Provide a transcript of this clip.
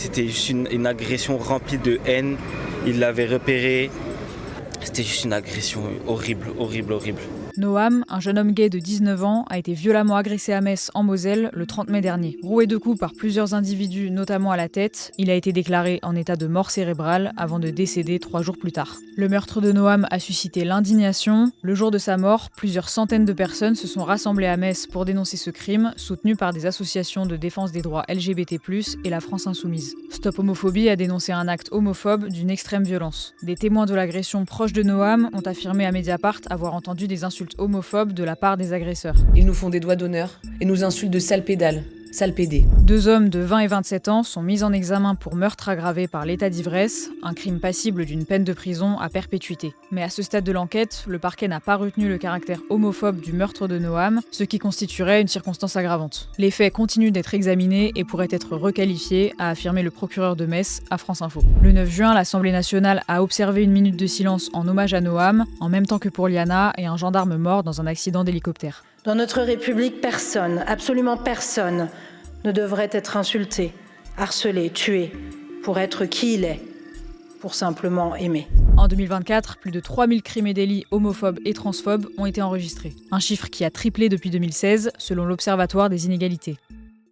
C'était juste une agression remplie de haine. Il l'avait repéré. C'était juste une agression horrible, horrible, horrible. Noam, un jeune homme gay de 19 ans, a été violemment agressé à Metz, en Moselle, le 30 mai dernier. Roué de coups par plusieurs individus, notamment à la tête, il a été déclaré en état de mort cérébrale avant de décéder 3 jours plus tard. Le meurtre de Noam a suscité l'indignation. Le jour de sa mort, plusieurs centaines de personnes se sont rassemblées à Metz pour dénoncer ce crime, soutenu par des associations de défense des droits LGBT+, et la France Insoumise. Stop Homophobie a dénoncé un acte homophobe d'une extrême violence. Des témoins de l'agression proches de Noam ont affirmé à Mediapart avoir entendu des insultes homophobes de la part des agresseurs. Ils nous font des doigts d'honneur et nous insultent de sale pédale, sale pédé. 2 hommes de 20 et 27 ans sont mis en examen pour meurtre aggravé par l'état d'ivresse, un crime passible d'une peine de prison à perpétuité. Mais à ce stade de l'enquête, le parquet n'a pas retenu le caractère homophobe du meurtre de Noam, ce qui constituerait une circonstance aggravante. Les faits continuent d'être examinés et pourraient être requalifiés, a affirmé le procureur de Metz à France Info. Le 9 juin, l'Assemblée nationale a observé une minute de silence en hommage à Noam, en même temps que pour Liana et un gendarme mort dans un accident d'hélicoptère. Dans notre République, personne, absolument personne, ne devrait être insulté, harcelé, tué, pour être qui il est, pour simplement aimer. En 2024, plus de 3000 crimes et délits homophobes et transphobes ont été enregistrés. Un chiffre qui a triplé depuis 2016, selon l'Observatoire des inégalités.